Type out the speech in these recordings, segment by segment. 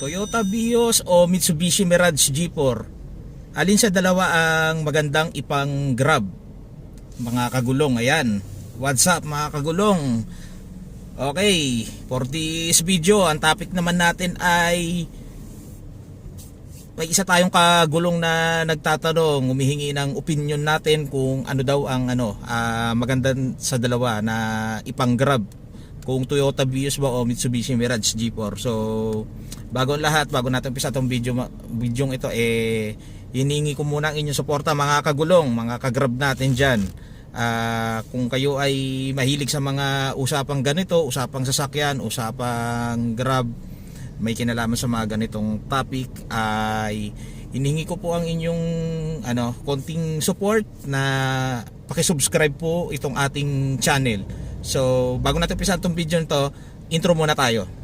Toyota Vios o Mitsubishi Mirage G4? Alin sa dalawa ang magandang ipang grab? Mga kagulong, ayan. What's up mga kagulong? Okay, for this video, ang topic naman natin ay may isa tayong kagulong na nagtatanong, humihingi ng opinion natin kung ano daw ang maganda sa dalawa na ipang grab, kung Toyota Vios ba o Mitsubishi Mirage G4. So bago natin umpisa itong videong ito, hiningi ko muna ang inyong suporta mga kagulong, mga kagrab natin dyan. Kung kayo ay mahilig sa mga usapang ganito, usapang sasakyan, usapang grab, may kinalaman sa mga ganitong topic, ay hiningi ko po ang inyong konting support na paki-subscribe po itong ating channel. So bago natin umpisa itong video nito, intro muna tayo.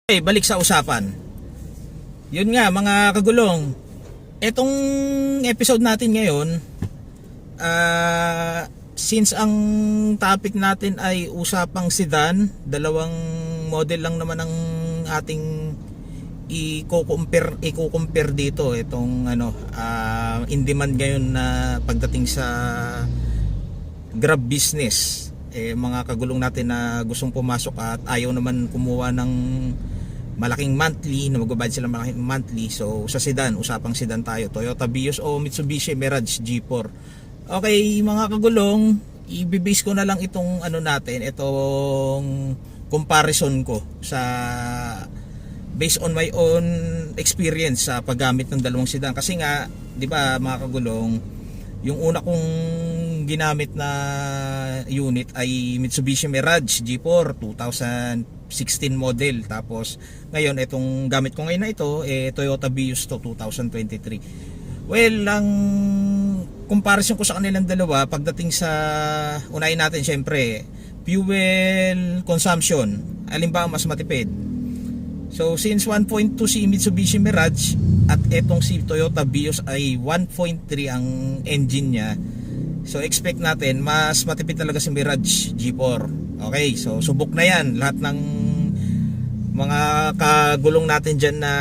Okay, balik sa usapan. Yun nga mga kagulong, etong episode natin ngayon, since ang topic natin ay usapang sedan, dalawang model lang naman ang ating i-compare dito. Itong in demand ngayon na pagdating sa grab business, mga kagulong natin na gustong pumasok at ayaw naman kumuha ng malaking monthly, na magbabayad sila malaking monthly. So sa sedan, usapang sedan tayo, Toyota Vios o Mitsubishi Mirage G4. Okay mga kagulong, i-base ko na lang itong itong comparison ko sa based on my own experience sa paggamit ng dalawang sedan. Kasi nga, di ba mga kagulong, yung una kong ginamit na unit ay Mitsubishi Mirage G4 2016 model. Tapos ngayon itong gamit ko ngayon na ito, Toyota Vios to 2023. Well, ang comparison ko sa kanilang dalawa, pagdating sa, unahin natin syempre, fuel consumption, alin ba ang mas matipid? So since 1.2 si Mitsubishi Mirage at etong si Toyota Vios ay 1.3 ang engine niya, so expect natin mas matipid talaga si Mirage G4. Okay, so subok na yan. Lahat ng mga kagulong natin dyan na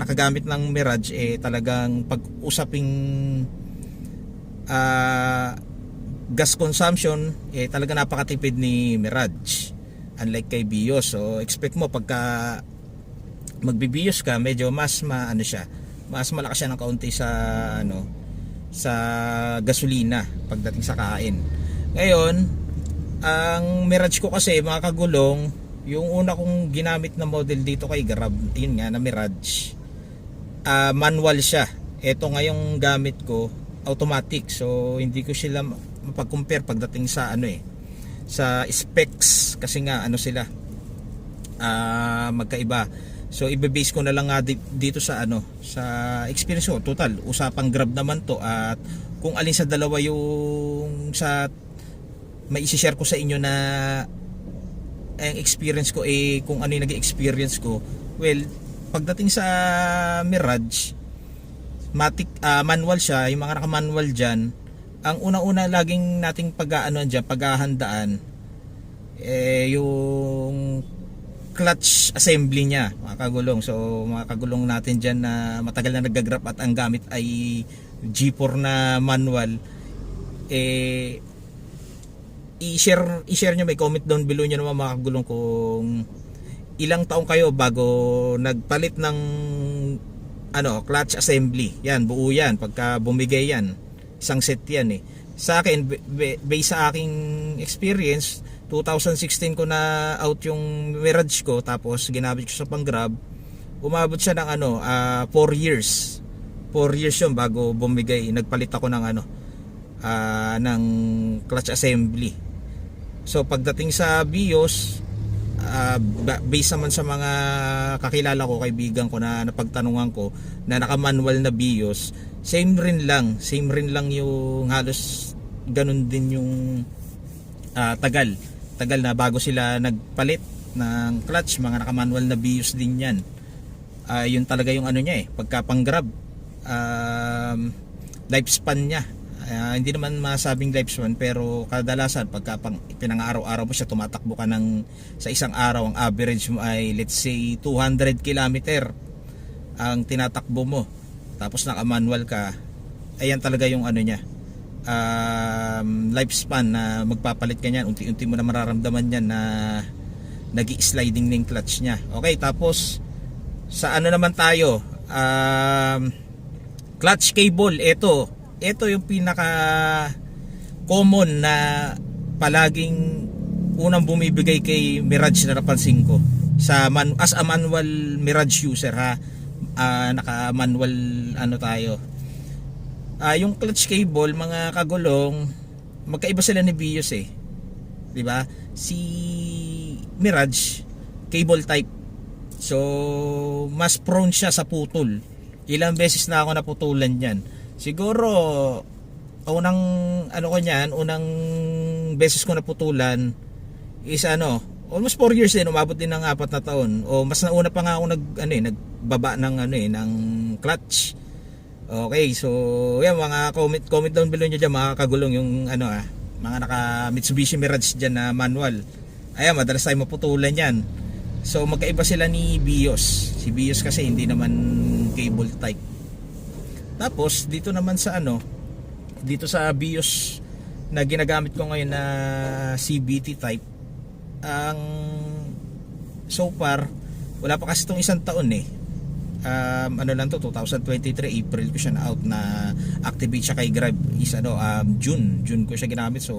nakagamit ng Mirage, talagang pag-usaping gas consumption, talaga napakatipid ni Mirage, unlike kay Vios. So expect mo pagka magbi-Vios ka, medyo mas mas malakas siya ng kaunti sa sa gasolina pagdating sa kain. Ngayon, ang Mirage ko kasi mga kagulong, yung una kong ginamit na model dito kay Grab, yun nga na Mirage, manual siya. Ito ngayong gamit ko automatic, so hindi ko sila mapag-compare pagdating sa sa specs, kasi nga sila magkaiba. So ibe-base ko na lang nga dito sa sa experience ko. Total usapang Grab naman to, at kung alin sa dalawa yung sa may i-share ko sa inyo na ang experience ko, kung ano yung nag-experience ko. Well, pagdating sa Mirage, manual siya. Yung mga naka-manual dyan, ang una-una laging nating paghahandaan, yung clutch assembly niya mga kagulong. So mga kagulong natin dyan na matagal na nag-grab at ang gamit ay G4 na manual, i-share nyo, may comment down below nyo naman mga kagulong kung ilang taong kayo bago nagpalit ng clutch assembly. Yan, buo yan, pagka bumigay yan, isang set yan. Sa akin, based sa aking experience, 2016 ko na out yung Mirage ko, tapos ginamit ko sa pang Grab. Umabot siya ng 4 years. 4 years yun bago bumigay. Nagpalit ako ng ng clutch assembly. So pagdating sa Vios, based naman sa mga kakilala ko, kaibigan ko na napagtanungan ko na naka-manual na Vios, same rin lang yung halos ganun din yung tagal na bago sila nagpalit ng clutch. Mga naka-manual na Vios din yan. Yun talaga yung niya, pagka pang Grab, lifespan niya Hindi naman masabing lifespan, pero kadalasan pagka pinang-araw-araw mo siya, tumatakbo ka ng sa isang araw, ang average mo ay let's say 200 kilometer ang tinatakbo mo, tapos naka-manual ka, ayan talaga yung ano niya, lifespan na magpapalit ka niyan. Unti-unti mo na mararamdaman yan na nag-i-sliding na yung clutch niya. Okay, tapos sa ano naman tayo, clutch cable. Ito yung pinaka common na palaging unang bumibigay kay Mirage na napansin ko sa as a manual Mirage user, ha. Naka manual ano tayo. Yung clutch cable, mga kagulong, magkaiba sila ni Vios, 'di ba? Si Mirage cable type, so mas prone siya sa putol. Ilang beses na ako naputulan niyan. Siguro unang unang beses ko naputulan is almost 4 years din, umabot din ng 4 na taon. O mas nauna pa nga ako nagbaba ng ng clutch. Okay, so yan, mga comment down below niyo diyan, mga kagulong, yung mga naka Mitsubishi Mirage diyan na manual. Ayan, madalas tayo maputulan yan. So magkaiba sila ni Vios. Si Vios kasi hindi naman cable type. Tapos dito naman sa dito sa Vios na ginagamit ko ngayon na CVT type, ang so far wala pa kasi itong isang taon lang to, 2023 April ko siya na out, na activate siya kay Grab is June ko siya ginamit. So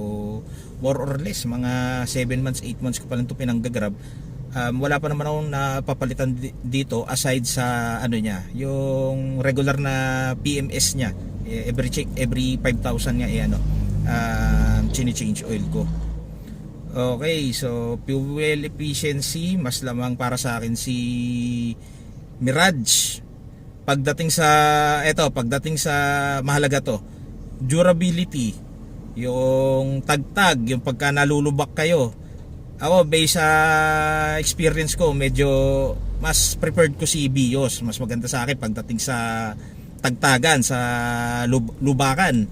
more or less mga 7 months 8 months ko pa lang to pinanggagrab. Wala pa naman akong napapalitan dito aside sa niya, yung regular na PMS niya. Every 5,000 nga chini-change oil ko. Okay, so fuel efficiency, mas lamang para sa akin si Mirage. Pagdating sa mahalaga to, durability, yung tagtag, yung pagka nalulubak kayo. Ako, based sa experience ko, medyo mas preferred ko si Vios. Mas maganda sa akin pagdating sa tagtagan, sa lubakan.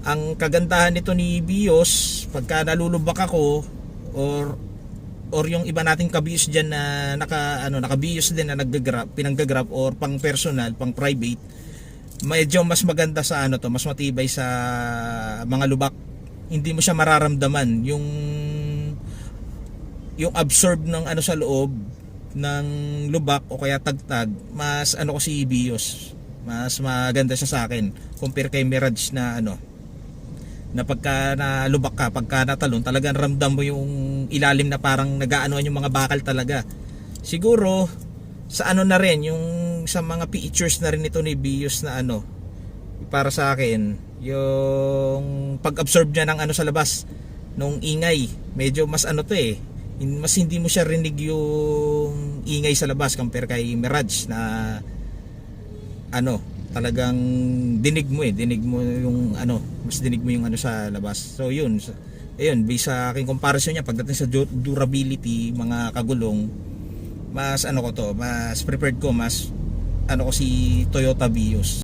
Ang kagandahan nito ni Vios, pagka nalulubak ako, or yung iba nating kabios diyan na naka-Vios din na pinanggagrab or pang personal, pang private, medyo mas maganda sa mas matibay sa mga lubak. Hindi mo siya mararamdaman yung absorb ng sa loob ng lubak o kaya tagtag. Mas ko si Vios, mas maganda siya sa akin compare kay Mirage na na pagka nalubak ka, pagka natalon, talagang ramdam mo yung ilalim na parang nag-aanoan yung mga bakal talaga. Siguro sa na rin, yung sa mga features na rin ito ni Vios na para sa akin, yung pag-absorb niya ng sa labas nung ingay, medyo mas mas hindi mo siya rinig yung ingay sa labas compare kay Mirage na talagang dinig mo yung mas dinig mo yung sa labas. So yun, based sa aking comparison niya pagdating sa durability, mga kagulong, mas mas preferred ko, mas ko si Toyota Vios.